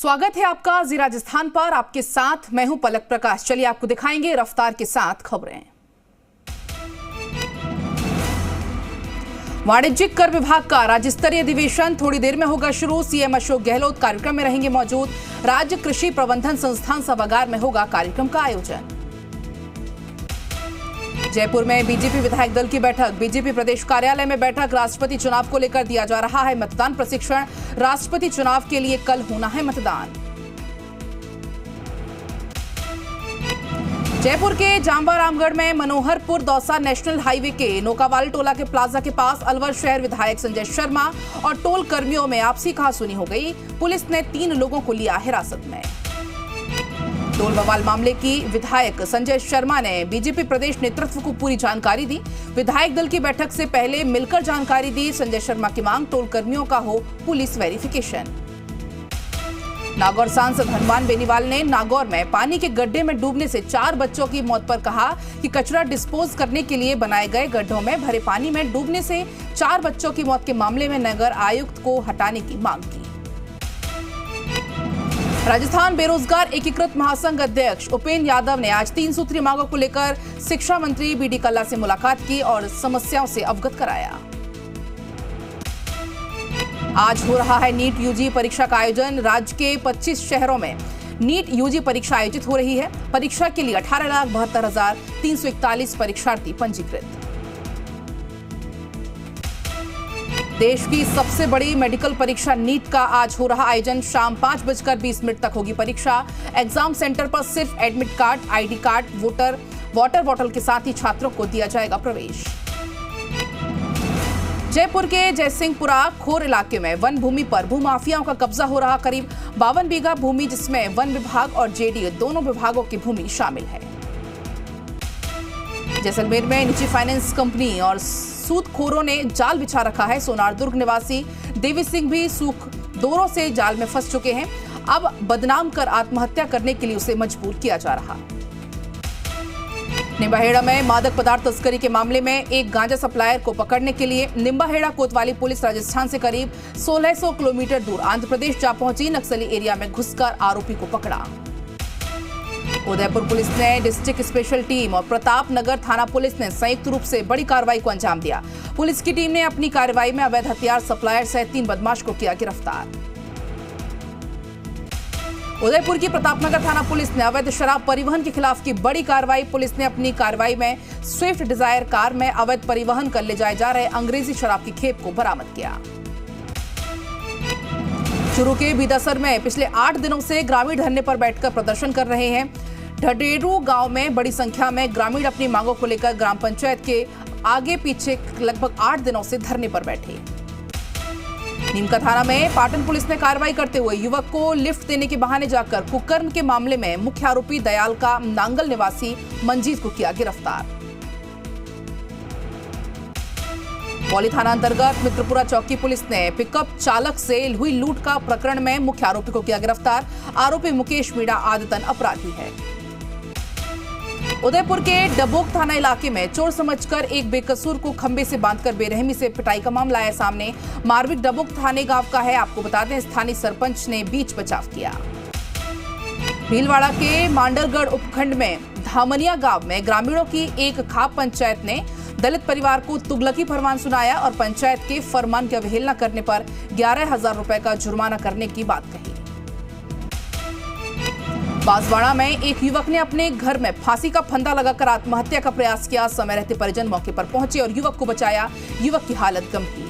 स्वागत है आपका जी राजस्थान पर। आपके साथ मैं हूं पलक प्रकाश। चलिए आपको दिखाएंगे रफ्तार के साथ खबरें। वाणिज्यिक कर विभाग का राज्य स्तरीय अधिवेशन थोड़ी देर में होगा शुरू। सीएम अशोक गहलोत कार्यक्रम में रहेंगे मौजूद। राज्य कृषि प्रबंधन संस्थान सभागार में होगा कार्यक्रम का आयोजन। जयपुर में बीजेपी विधायक दल की बैठक। बीजेपी प्रदेश कार्यालय में बैठक। राष्ट्रपति चुनाव को लेकर दिया जा रहा है मतदान प्रशिक्षण। राष्ट्रपति चुनाव के लिए कल होना है मतदान। जयपुर के जांबा रामगढ़ में मनोहरपुर दौसा नेशनल हाईवे के नोकावाल टोला के प्लाजा के पास अलवर शहर विधायक संजय शर्मा और टोल कर्मियों में आपसी कहासुनी हो गई। पुलिस ने 3 लोगों को लिया हिरासत में। टोल बवाल मामले की विधायक संजय शर्मा ने बीजेपी प्रदेश नेतृत्व को पूरी जानकारी दी। विधायक दल की बैठक से पहले मिलकर जानकारी दी। संजय शर्मा की मांग टोल कर्मियों का हो पुलिस वेरिफिकेशन। नागौर सांसद हनुमान बेनीवाल ने नागौर में पानी के गड्ढे में डूबने से 4 बच्चों की मौत पर कहा कि कचरा डिस्पोज करने के लिए बनाए गए गड्ढों में भरे पानी में डूबने से 4 बच्चों की मौत के मामले में नगर आयुक्त को हटाने की मांग की। राजस्थान बेरोजगार एकीकृत महासंघ अध्यक्ष उपेंद्र यादव ने आज 3 सूत्रीय मांगों को लेकर शिक्षा मंत्री बीडी कल्ला से मुलाकात की और समस्याओं से अवगत कराया। आज हो रहा है नीट यूजी परीक्षा का आयोजन। राज्य के 25 शहरों में नीट यूजी परीक्षा आयोजित हो रही है। परीक्षा के लिए 18,72,341 परीक्षार्थी पंजीकृत। देश की सबसे बड़ी मेडिकल परीक्षा नीट का आज हो रहा आयोजन। शाम 5:20 तक होगी परीक्षा। एग्जाम सेंटर पर सिर्फ admit card, ID card, water bottle के साथ ही छात्रों को दिया जाएगा प्रवेश। जयपुर के जयसिंहपुरा खोर इलाके में वन भूमि पर भूमाफियाओं का कब्जा हो रहा। करीब 52 बीघा भूमि जिसमें वन विभाग और जेडीए दोनों विभागों की भूमि शामिल है। जैसलमेर में निजी फाइनेंस कंपनी और सूदखोरों ने जाल बिछा रखा है। सोनारदुर्ग निवासी देवी सिंह भी सूखदोरों से जाल में फंस चुके हैं। अब बदनाम कर आत्महत्या करने के लिए उसे मजबूर किया जा रहा। निम्बाहेड़ा में मादक पदार्थ तस्करी के मामले में एक गांजा सप्लायर को पकड़ने के लिए निम्बाहेड़ा कोतवाली पुलिस राजस्थान से करीब 1600 किलोमीटर दूर आंध्र प्रदेश जा पहुंची। नक्सली एरिया में घुसकर आरोपी को पकड़ा। उदयपुर पुलिस ने डिस्ट्रिक्ट स्पेशल टीम और प्रताप नगर थाना पुलिस ने संयुक्त रूप से बड़ी कार्रवाई को अंजाम दिया। पुलिस की टीम ने अपनी कार्रवाई में अवैध हथियार सप्लायर सहित 3 बदमाश को किया गिरफ्तार। उदयपुर की प्रतापनगर थाना पुलिस ने अवैध शराब परिवहन के खिलाफ की बड़ी कार्रवाई। पुलिस ने अपनी कार्रवाई में स्विफ्ट डिजायर कार में अवैध परिवहन कर ले जाए जा रहे अंग्रेजी शराब की खेप को बरामद किया। चूरू के बीदासर में पिछले 8 दिनों से ग्रामीण धरने पर बैठकर प्रदर्शन कर रहे हैं। ढडेरू गांव में बड़ी संख्या में ग्रामीण अपनी मांगों को लेकर ग्राम पंचायत के आगे पीछे लगभग 8 दिनों से धरने पर बैठे। नीमका थाना में पाटन पुलिस ने कार्रवाई करते हुए युवक को लिफ्ट देने के बहाने जाकर कुकर्म के मामले में मुख्य आरोपी दयाल का नांगल निवासी मंजीत को किया गिरफ्तार। बौली थाना अंतर्गत मित्रपुरा चौकी पुलिस ने पिकअप चालक से हुई लूट का प्रकरण में मुख्य आरोपी को किया गिरफ्तार। आरोपी मुकेश मीणा आदतन अपराधी है। उदयपुर के डबोक थाना इलाके में चोर समझकर एक बेकसूर को खंबे से बांधकर बेरहमी से पिटाई का मामला आया सामने। मारविक डबोक थाने गांव का है। आपको बता दें स्थानीय सरपंच ने बीच बचाव किया। भीलवाड़ा के मांडरगढ़ उपखंड में धामनिया गांव में ग्रामीणों की एक खाप पंचायत ने दलित परिवार को तुगलकी फरमान सुनाया और पंचायत के फरमान की अवहेलना करने पर 11,000 रुपए का जुर्माना करने की बात कही। बांसवाड़ा में एक युवक ने अपने घर में फांसी का फंदा लगाकर आत्महत्या का प्रयास किया। समय रहते परिजन मौके पर पहुंचे और युवक को बचाया। युवक की हालत गंभीर।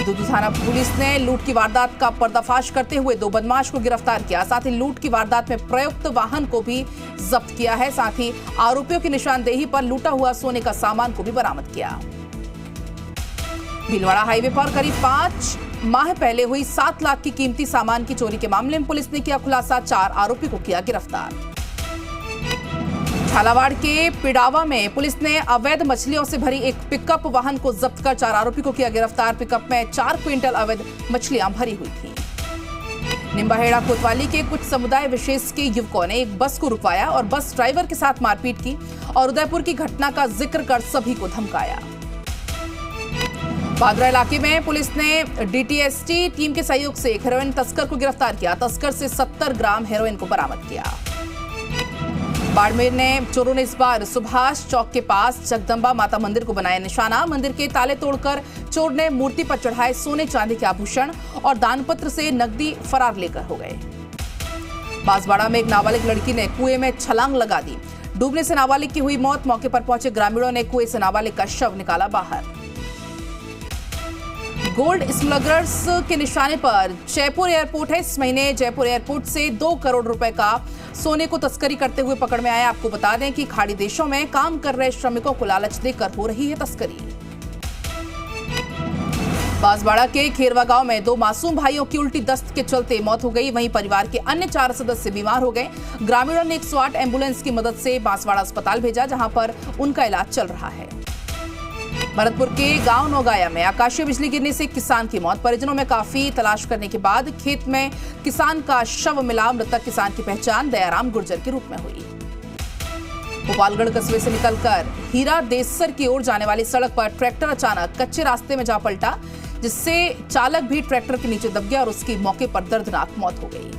दूदू थाना पुलिस ने लूट की वारदात का पर्दाफाश करते हुए 2 बदमाश को गिरफ्तार किया। साथ ही लूट की वारदात में प्रयुक्त वाहन को भी जब्त किया है। साथ ही आरोपियों की निशानदेही पर लूटा हुआ सोने का सामान को भी बरामद किया। भीलवाड़ा हाईवे पर करीब 5 माह पहले हुई 7 लाख की कीमती सामान की चोरी के मामले में पुलिस ने किया खुलासा। 4 आरोपी को किया गिरफ्तार। झालावाड़ के पिडावा में पुलिस ने अवैध मछलियों से भरी एक पिकअप वाहन को जब्त कर 4 आरोपी को किया गिरफ्तार। पिकअप में 4 क्विंटल अवैध मछलियां भरी हुई थी। निम्बाहेड़ा कोतवाली के कुछ समुदाय विशेष के युवकों ने एक बस को रुकवाया और बस ड्राइवर के साथ मारपीट की और उदयपुर की घटना का जिक्र कर सभी को धमकाया। बागरा इलाके में पुलिस ने डीटीएसटी टीम के सहयोग से एक हेरोइन तस्कर को गिरफ्तार किया। तस्कर से 70 ग्राम हेरोइन को बरामद किया। बाड़मेर ने चोरों ने इस बार सुभाष चौक के पास जगदम्बा माता मंदिर को बनाया निशाना। मंदिर के ताले तोड़कर चोर ने मूर्ति पर चढ़ाए सोने चांदी के आभूषण और दानपत्र से नकदी फरार लेकर हो गए। बांसवाड़ा में एक नाबालिग लड़की ने कुएं में छलांग लगा दी। डूबने से नाबालिग की हुई मौत। मौके पर पहुंचे ग्रामीणों ने कुएं से नाबालिग का शव निकाला बाहर। गोल्ड स्मगलर्स के निशाने पर जयपुर एयरपोर्ट है। इस महीने जयपुर एयरपोर्ट से 2 करोड़ रुपए का सोने को तस्करी करते हुए पकड़ में आया। आपको बता दें कि खाड़ी देशों में काम कर रहे श्रमिकों को लालच देकर हो रही है तस्करी। बांसवाड़ा के खेरवा गांव में 2 मासूम भाइयों की उल्टी दस्त के चलते मौत हो गई। वहीं परिवार के अन्य 4 सदस्य बीमार हो गए। ग्रामीणों ने 108 एम्बुलेंस की मदद से बांसवाड़ा अस्पताल भेजा, जहां पर उनका इलाज चल रहा है। भरतपुर के गांव नौगाया में आकाशीय बिजली गिरने से किसान की मौत। परिजनों में काफी तलाश करने के बाद खेत में किसान का शव मिला। मृतक किसान की पहचान दयाराम गुर्जर के रूप में हुई। गोपालगढ़ कस्बे से निकलकर हीरा देसर की ओर जाने वाली सड़क पर ट्रैक्टर अचानक कच्चे रास्ते में जा पलटा, जिससे चालक भी ट्रैक्टर के नीचे दब गया और उसकी मौके पर दर्दनाक मौत हो गई।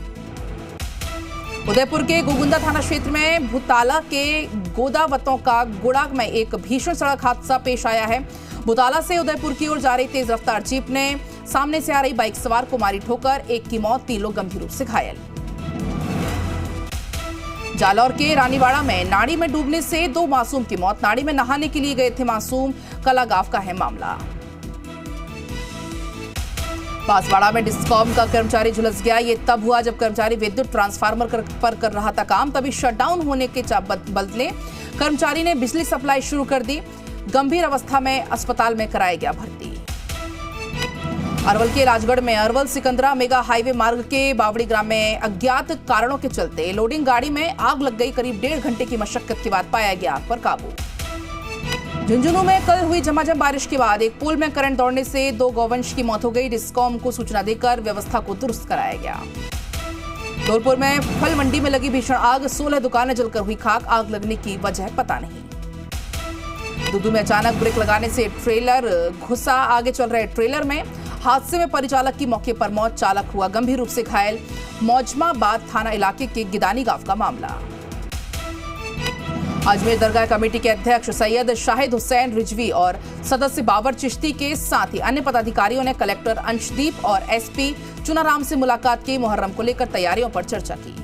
उदयपुर के गोगुंदा थाना क्षेत्र में भुताला के गोदावतों का गुड़ा में एक भीषण सड़क हादसा पेश आया है। भुताला से उदयपुर की ओर जा रही तेज रफ्तार जीप ने सामने से आ रही बाइक सवार को मारी ठोकर। एक की मौत, 3 लोग गंभीर रूप से घायल। जालौर के रानीवाड़ा में नाड़ी में डूबने से 2 मासूम की मौत। नाड़ी में नहाने के लिए गए थे मासूम। कलागांव का है मामला। बांसवाड़ा में डिस्कॉम का कर्मचारी झुलस गया। ये तब हुआ जब कर्मचारी विद्युत ट्रांसफार्मर पर कर रहा था काम। तभी शटडाउन होने के बदले कर्मचारी ने बिजली सप्लाई शुरू कर दी। गंभीर अवस्था में अस्पताल में कराया गया भर्ती। अरवल के राजगढ़ में अरवल सिकंदरा मेगा हाईवे मार्ग के बावड़ी ग्राम में अज्ञात कारणों के चलते लोडिंग गाड़ी में आग लग गई। करीब 1.5 घंटे की मशक्कत के बाद पाया गया आग पर काबू। झुंझुनू में कल हुई झमाझम बारिश के बाद एक पोल में करंट दौड़ने से 2 गौवंश की मौत हो गई। डिस्कॉम को सूचना देकर व्यवस्था को दुरुस्त कराया गया। धौलपुर में फल मंडी में लगी भीषण आग। 16 दुकानें जलकर हुई खाक। आग लगने की वजह पता नहीं। दुदू में अचानक ब्रेक लगाने से ट्रेलर घुसा आगे चल रहे ट्रेलर में। हादसे में परिचालक की मौके पर मौत। चालक हुआ गंभीर रूप से घायल। मौजमाबाद थाना इलाके के गिदानी गांव का मामला। अजमेर दरगाह कमेटी के अध्यक्ष सैयद शाहिद हुसैन रिजवी और सदस्य बाबर चिश्ती के साथ ही अन्य पदाधिकारियों ने कलेक्टर अंशदीप और एसपी चुनाराम से मुलाकात की। मुहर्रम को लेकर तैयारियों पर चर्चा की।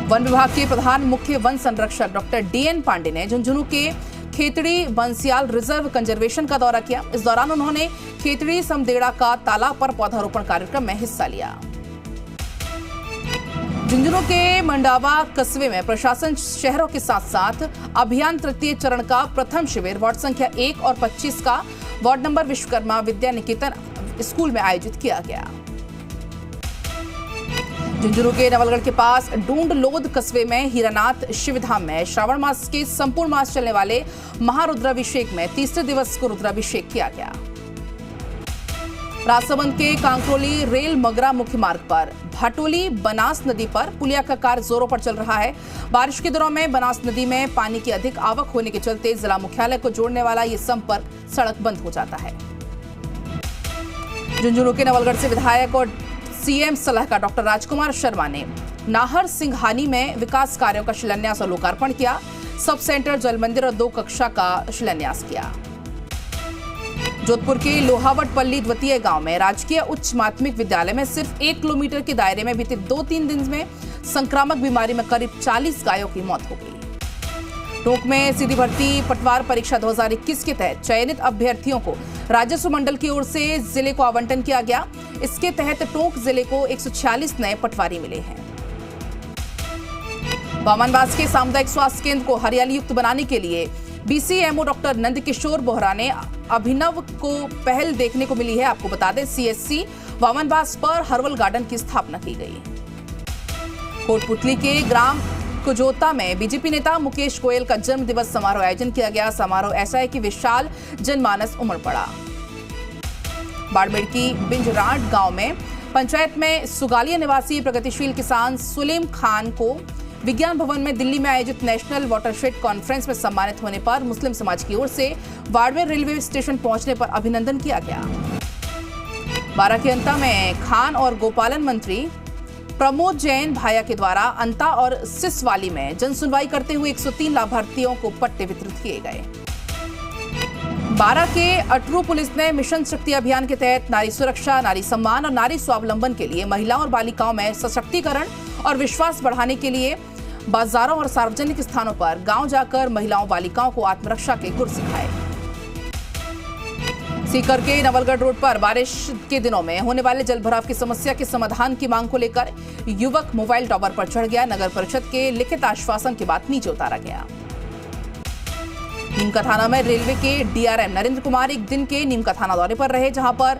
वन विभाग के प्रधान मुख्य वन संरक्षक डॉक्टर DN पांडे ने झुंझुनू के खेतड़ी बंसियाल रिजर्व कंजर्वेशन का दौरा किया। इस दौरान उन्होंने खेतड़ी समदेड़ा का तालाब पर पौधारोपण कार्यक्रम में हिस्सा लिया। झुंझुनू के मंडावा कस्बे में प्रशासन शहरों के साथ साथ अभियान तृतीय चरण का प्रथम शिविर वार्ड संख्या 1 और 25 का ward number Vishwakarma Vidya Niketan school में आयोजित किया गया। झुंझुनू के नवलगढ़ के पास डूंड लोध कस्बे में हीरानाथ शिवधाम में श्रावण मास के संपूर्ण मास चलने वाले महारुद्राभिषेक में तीसरे दिवस को रुद्राभिषेक किया गया। राजसमंद के कांकरोली रेल मगरा मुख्य मार्ग पर भाटोली बनास नदी पर पुलिया का कार्य जोरों पर चल रहा है। बारिश के दिनों में बनास नदी में पानी की अधिक आवक होने के चलते जिला मुख्यालय को जोड़ने वाला ये संपर्क सड़क बंद हो जाता है। झुंझुनू के नवलगढ़ से विधायक और सीएम सलाहकार डॉक्टर राजकुमार शर्मा ने नाहर सिंघानी में विकास कार्यों का शिलान्यास और लोकार्पण किया। सब सेंटर, जल मंदिर और 2 कक्षा का शिलान्यास किया। जोधपुर के लोहावटपल्ली द्वितीय गांव में राजकीय उच्च माध्यमिक विद्यालय में सिर्फ 1 किलोमीटर के दायरे में बीते 2-3 दिन में संक्रामक बीमारी में करीब 40 गायों की मौत हो गई। टोंक में सीधी भर्ती पटवार परीक्षा 2021 के तहत चयनित अभ्यर्थियों को राजस्व मंडल की ओर से जिले को आवंटन किया गया। इसके तहत टोंक जिले को 146 नए पटवारी मिले हैं। वामनबास के सामुदायिक स्वास्थ्य केंद्र को हरियाली युक्त बनाने के लिए BCMO डॉक्टर नंदकिशोर बोहरा ने अभिनव को पहल देखने को मिली है। आपको बता दें CSC वामनबास पर हर्बल गार्डन की स्थापना की गई। कोटपुतली के ग्राम कुजोता में बीजेपी नेता मुकेश गोयल का जन्म दिवस समारोह आयोजन किया गया। समारोह ऐसा है कि विशाल जनमानस उमड़ पड़ा। बाड़मेर की बिंजराट गांव में पंचायत में सुगालिया निवासी प्रगतिशील किसान सुलेम खान को विज्ञान भवन में दिल्ली में आयोजित नेशनल वाटरशेड कॉन्फ्रेंस में सम्मानित होने पर मुस्लिम समाज की ओर से बाड़मेर रेलवे स्टेशन पहुंचने पर अभिनंदन किया गया। 12 के अंता में खान और गोपालन मंत्री प्रमोद जैन भाया के द्वारा अंता और सिसवाली में जनसुनवाई करते हुए 103 लाभार्थियों को पट्टे वितरित किए गए। 12 के अटरू पुलिस ने मिशन शक्ति अभियान के तहत नारी सुरक्षा, नारी सम्मान और नारी स्वावलंबन के लिए महिलाओं और बालिकाओं में सशक्तिकरण और विश्वास बढ़ाने के लिए बाजारों और सार्वजनिक स्थानों पर गांव जाकर महिलाओं बालिकाओं को आत्मरक्षा के गुर सिखाए। सीकर के नवलगढ़ रोड पर बारिश के दिनों में होने वाले जलभराव की समस्या के समाधान की मांग को लेकर युवक मोबाइल टावर पर चढ़ गया। नगर परिषद के लिखित आश्वासन के बाद नीचे उतारा गया। नीमका थाना में रेलवे के डीआरएम नरेंद्र कुमार एक दिन के नीमका थाना दौरे पर रहे, जहां पर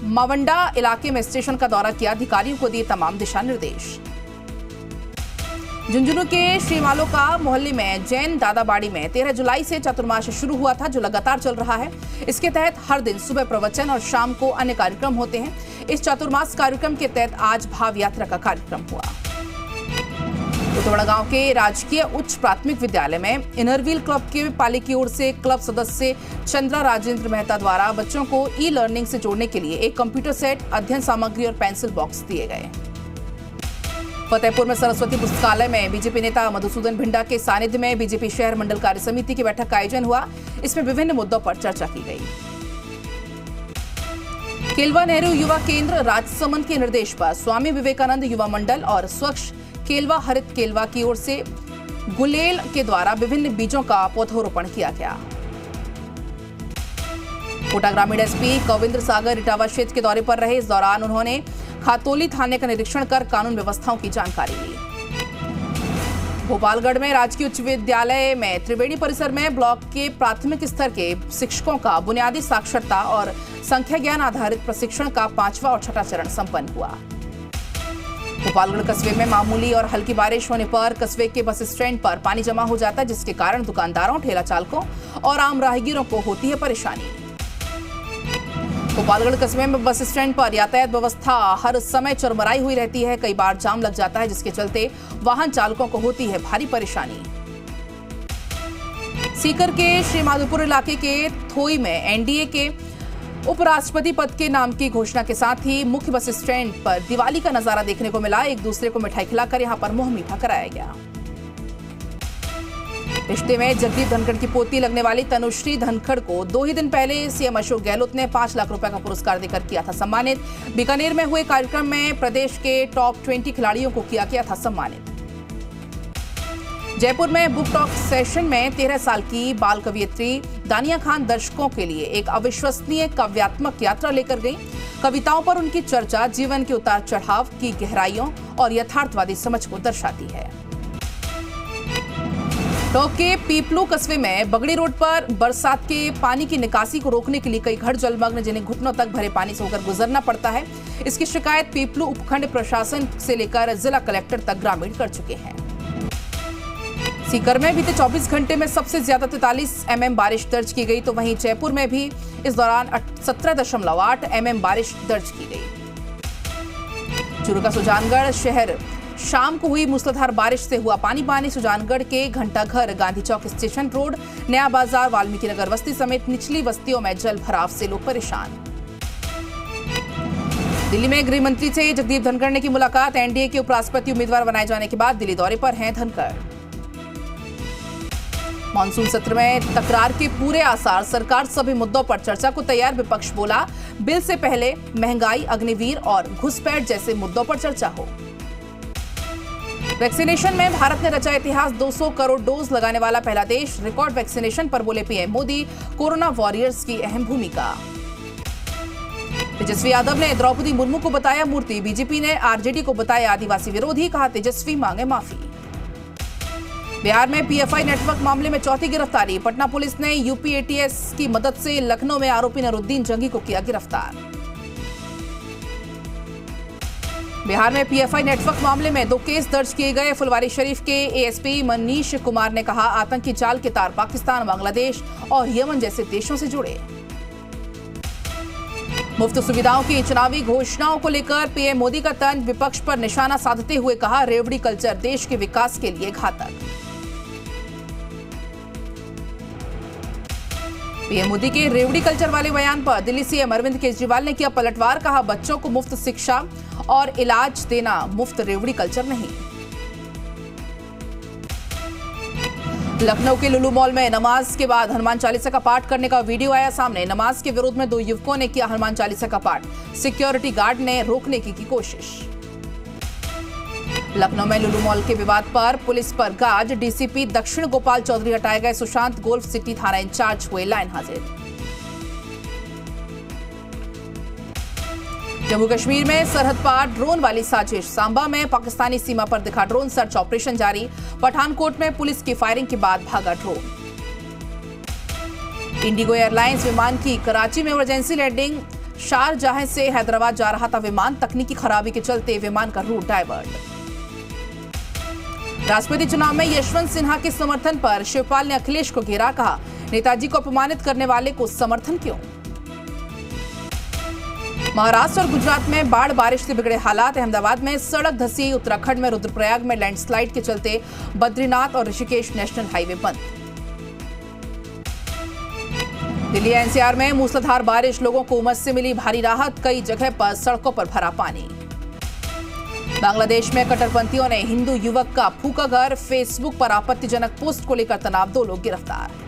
मावंडा इलाके में स्टेशन का दौरा किया। अधिकारियों को दिए तमाम दिशा निर्देश। झुंझुनू के श्रीमालोका मोहल्ले में जैन दादाबाड़ी में 13 जुलाई से चातुर्मास शुरू हुआ था, जो लगातार चल रहा है। इसके तहत हर दिन सुबह प्रवचन और शाम को अन्य कार्यक्रम होते हैं। इस चातुर्मास कार्यक्रम के तहत आज भाव यात्रा का कार्यक्रम हुआ। उतवड़ा गांव के राजकीय उच्च प्राथमिक विद्यालय में इनरव्हील क्लब के पाली की ओर से क्लब सदस्य चंद्रा राजेंद्र मेहता द्वारा बच्चों को ई लर्निंग से जोड़ने के लिए एक कंप्यूटर सेट, अध्ययन सामग्री और पेंसिल बॉक्स दिए गए। फतेहपुर में सरस्वती पुस्तकालय में बीजेपी नेता मधुसूदन भिंडा के सानिध्य में बीजेपी शहर मंडल कार्य समिति की बैठक का आयोजन हुआ। इसमें विभिन्न मुद्दों पर चर्चा की गई। केलवा नेहरू युवा केंद्र राजसमंद के निर्देश पर स्वामी विवेकानंद युवा मंडल और स्वच्छ केलवा हरित केलवा की ओर से गुलेल के द्वारा विभिन्न बीजों का पौधरोपण किया गया। कोटा ग्रामीण एसपी कविंद्र सागर इटावा क्षेत्र के दौरे पर रहे। इस दौरान उन्होंने खातोली थाने का निरीक्षण कर कानून व्यवस्थाओं की जानकारी ली। भोपालगढ़ में राजकीय उच्च विद्यालय में त्रिवेणी परिसर में ब्लॉक के प्राथमिक स्तर के शिक्षकों का बुनियादी साक्षरता और संख्या ज्ञान आधारित प्रशिक्षण का 5वां और 6वां चरण संपन्न हुआ। भोपालगढ़ कस्बे में मामूली और हल्की बारिश होने पर कस्बे के बस स्टैंड पर पानी जमा हो जाता है, जिसके कारण दुकानदारों, ठेला चालकों और आम राहगीरों को होती है परेशानी। भोपालगढ़ कस्बे में बस स्टैंड पर यातायात व्यवस्था हर समय चरमराई हुई रहती है। कई बार जाम लग जाता है, जिसके चलते वाहन चालकों को होती है भारी परेशानी। सीकर के श्रीमाधोपुर इलाके के थोई में एनडीए के उपराष्ट्रपति पद के नाम की घोषणा के साथ ही मुख्य बस स्टैंड पर दिवाली का नजारा देखने को मिला। एक दूसरे को मिठाई खिलाकर यहां पर मुंह मीठा कराया गया। रिश्ते में जगदीप धनखड़ की पोती लगने वाली तनुश्री धनखड़ को 2 ही दिन पहले सीएम अशोक गहलोत ने 5 लाख रुपए का पुरस्कार देकर किया था सम्मानित। बीकानेर में हुए कार्यक्रम में प्रदेश के टॉप 20 खिलाड़ियों को किया गया था सम्मानित। जयपुर में बुक टॉक सेशन में 13 साल की बाल कवियत्री दानिया खान दर्शकों के लिए एक अविश्वसनीय काव्यात्मक यात्रा लेकर गई। कविताओं पर उनकी चर्चा जीवन के उतार चढ़ाव की गहराइयों और यथार्थवादी समझ को दर्शाती है। टोंक के पीपलू कस्बे में बगड़ी रोड पर बरसात के पानी की निकासी को रोकने के लिए कई घर जलमग्न, जिन्हें घुटनों तक भरे पानी से होकर गुजरना पड़ता है। इसकी शिकायत पीपलू उपखंड प्रशासन से लेकर जिला कलेक्टर तक ग्रामीण कर चुके हैं। सीकर में बीते 24 घंटे में सबसे ज्यादा 43 mm बारिश दर्ज की गई, तो वहीं जयपुर में भी इस दौरान 17.8 mm बारिश दर्ज की गई। चूरू का सुजानगढ़ शहर शाम को हुई मूसलाधार बारिश से हुआ पानी। सुजानगढ़ के घंटाघर, गांधी चौक स्टेशन रोड, नया बाजार, वाल्मीकि नगर बस्ती समेत निचली बस्तियों में जल भराव से लोग परेशान। दिल्ली में गृह मंत्री से जगदीप धनखड़ ने की मुलाकात। एनडीए के उपराष्ट्रपति उम्मीदवार बनाए जाने के बाद दिल्ली दौरे पर हैं धनखड़। मानसून सत्र में तकरार के पूरे आसार, सरकार सभी मुद्दों पर चर्चा को तैयार। विपक्ष बोला, बिल से पहले महंगाई, अग्निवीर और घुसपैठ जैसे मुद्दों पर चर्चा हो। वैक्सीनेशन में भारत ने रचा इतिहास, 200 करोड़ डोज लगाने वाला पहला देश। रिकॉर्ड वैक्सीनेशन पर बोले पीएम मोदी, कोरोना वॉरियर्स की अहम भूमिका। तेजस्वी यादव ने द्रौपदी मुर्मू को बताया मूर्ति। बीजेपी ने आरजेडी को बताया आदिवासी विरोधी, कहा तेजस्वी मांगे माफी। बिहार में पीएफआई नेटवर्क मामले में चौथी गिरफ्तारी। पटना पुलिस ने यूपी एटीएस की मदद से लखनऊ में आरोपी नरुद्दीन जंगी को किया गिरफ्तार। बिहार में पीएफआई नेटवर्क मामले में 2 केस दर्ज किए गए। फुलवारी शरीफ के एएसपी मनीष कुमार ने कहा, आतंकी जाल के तार पाकिस्तान, बांग्लादेश और यमन जैसे देशों से जुड़े। मुफ्त सुविधाओं की चुनावी घोषणाओं को लेकर पीएम मोदी का तंज, विपक्ष पर निशाना साधते हुए कहा, रेवड़ी कल्चर देश के विकास के लिए घातक। पीएम मोदी के रेवड़ी कल्चर वाले बयान पर दिल्ली सीएम अरविंद केजरीवाल ने किया पलटवार, कहा बच्चों को मुफ्त शिक्षा और इलाज देना मुफ्त रेवड़ी कल्चर नहीं। लखनऊ के लुलु मॉल में नमाज के बाद हनुमान चालीसा का पाठ करने का वीडियो आया सामने। नमाज के विरोध में 2 युवकों ने किया हनुमान चालीसा का पाठ, सिक्योरिटी गार्ड ने रोकने की कोशिश। लखनऊ में लुलु मॉल के विवाद पर पुलिस पर गाज, डीसीपी दक्षिण गोपाल चौधरी हटाए गए, सुशांत गोल्फ सिटी थाना इंचार्ज हुए लाइन हाजिर। जम्मू कश्मीर में सरहद पार ड्रोन वाली साजिश, सांबा में पाकिस्तानी सीमा पर दिखा ड्रोन सर्च ऑपरेशन जारी, पठानकोट में पुलिस की फायरिंग के बाद भागा ड्रोन। इंडिगो एयरलाइंस विमान की कराची में इमरजेंसी लैंडिंग, शारजाह से हैदराबाद जा रहा था विमान, तकनीकी खराबी के चलते विमान का रूट डायवर्ट। राष्ट्रपति चुनाव में यशवंत सिन्हा के समर्थन पर शिवपाल ने अखिलेश को घेरा, कहा नेताजी को अपमानित करने वाले को समर्थन क्यों। महाराष्ट्र और गुजरात में बाढ़ बारिश से बिगड़े हालात, अहमदाबाद में सड़क धंसी, उत्तराखंड में रुद्रप्रयाग में लैंडस्लाइड के चलते बद्रीनाथ और ऋषिकेश नेशनल हाईवे बंद। दिल्ली एनसीआर में मूसलाधार बारिश, लोगों को उमस से मिली भारी राहत, कई जगह पर सड़कों पर भरा पानी। बांग्लादेश में कट्टरपंथियों ने हिंदू युवक का फूका घर, फेसबुक पर आपत्तिजनक पोस्ट को लेकर तनाव, 2 लोग गिरफ्तार।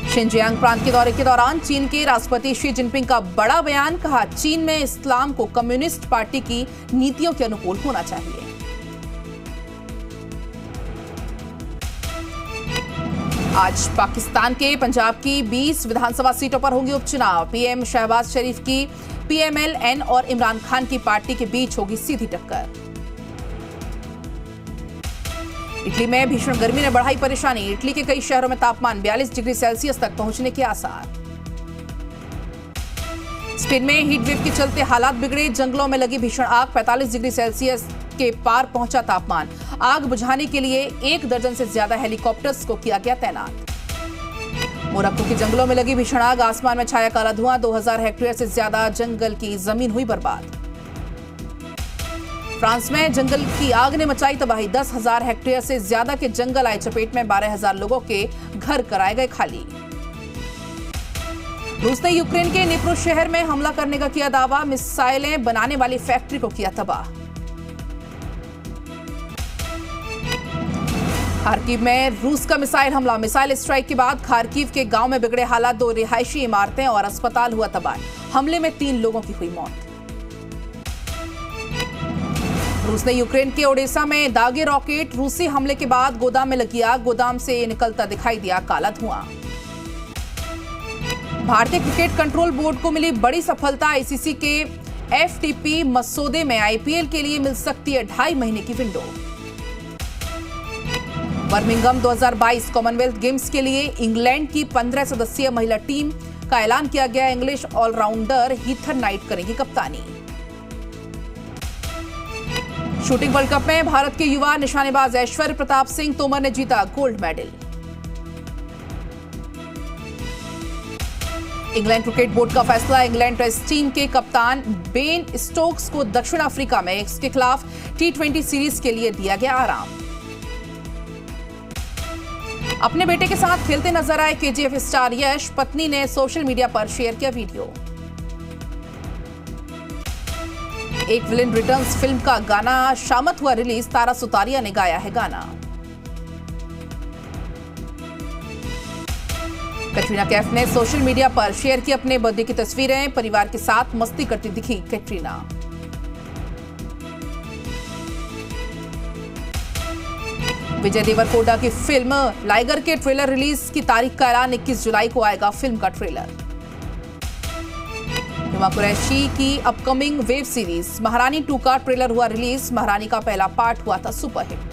शिनजियांग प्रांत के दौरे के दौरान चीन के राष्ट्रपति शी जिनपिंग का बड़ा बयान, कहा चीन में इस्लाम को कम्युनिस्ट पार्टी की नीतियों के अनुकूल होना चाहिए। आज पाकिस्तान के पंजाब की 20 विधानसभा सीटों पर होंगे उपचुनाव, पीएम शहबाज शरीफ की पीएमएल-एन और इमरान खान की पार्टी के बीच होगी सीधी टक्कर। इटली में भीषण गर्मी ने बढ़ाई परेशानी, इटली के कई शहरों में तापमान 42 डिग्री सेल्सियस तक पहुंचने के आसार। स्पेन में हीट वेव के चलते हालात बिगड़े, जंगलों में लगी भीषण आग, 45 डिग्री सेल्सियस के पार पहुंचा तापमान। आग बुझाने के लिए 1 दर्जन से ज्यादा हेलीकॉप्टर्स को किया गया तैनात। मोरक्को के जंगलों में लगी भीषण आग, आसमान में छाया काला धुआं, 2000 हेक्टेयर से ज्यादा जंगल की जमीन हुई बर्बाद। फ्रांस में जंगल की आग ने मचाई तबाही, 10,000 हेक्टेयर से ज्यादा के जंगल आए चपेट में, 12,000 लोगों के घर कराए गए खाली। रूस ने यूक्रेन के निप्रो शहर में हमला करने का किया दावा, मिसाइलें बनाने वाली फैक्ट्री को किया तबाह। खार्किव में रूस का मिसाइल हमला, मिसाइल स्ट्राइक के बाद खार्किव के गांव में बिगड़े हालात, 2 रिहायशी इमारतें और अस्पताल हुआ तबाह। हमले में 3 लोगों की हुई मौत। रूस ने यूक्रेन के ओडेसा में दागे रॉकेट, रूसी हमले के बाद गोदाम में लगी आग, गोदाम से निकलता दिखाई दिया काला धुआं। भारतीय क्रिकेट कंट्रोल बोर्ड को मिली बड़ी सफलता, आईसीसी के एफटीपी मसौदे में आईपीएल के लिए मिल सकती है 2.5 महीने की विंडो। बर्मिंघम 2022 कॉमनवेल्थ गेम्स के लिए इंग्लैंड की 15 सदस्यीय महिला टीम का ऐलान किया गया, इंग्लिश ऑलराउंडर हीथर नाइट करेंगी कप्तानी। शूटिंग वर्ल्ड कप में भारत के युवा निशानेबाज ऐश्वर्य प्रताप सिंह तोमर ने जीता gold medal. England cricket board का फैसला, इंग्लैंड टेस्ट टीम के कप्तान बेन स्टोक्स को दक्षिण अफ्रीका में इसके खिलाफ T20 सीरीज के लिए दिया गया आराम। अपने बेटे के साथ खेलते नजर आए केजीएफ स्टार यश, पत्नी ने सोशल मीडिया पर शेयर किया वीडियो। एक विलेन रिटर्न्स फिल्म का गाना शामत हुआ रिलीज, तारा सुतारिया ने गाया है गाना। कैटरीना कैफ ने सोशल मीडिया पर शेयर की अपने बर्थडे की तस्वीरें, परिवार के साथ मस्ती करती दिखी कैटरीना। विजय देवरकोंडा की फिल्म लाइगर के ट्रेलर रिलीज की तारीख का ऐलान, 21 जुलाई को आएगा फिल्म का ट्रेलर। हुमा कुरैशी की अपकमिंग वेब सीरीज महारानी 2 का ट्रेलर हुआ रिलीज, महारानी का पहला पार्ट हुआ था सुपरहिट।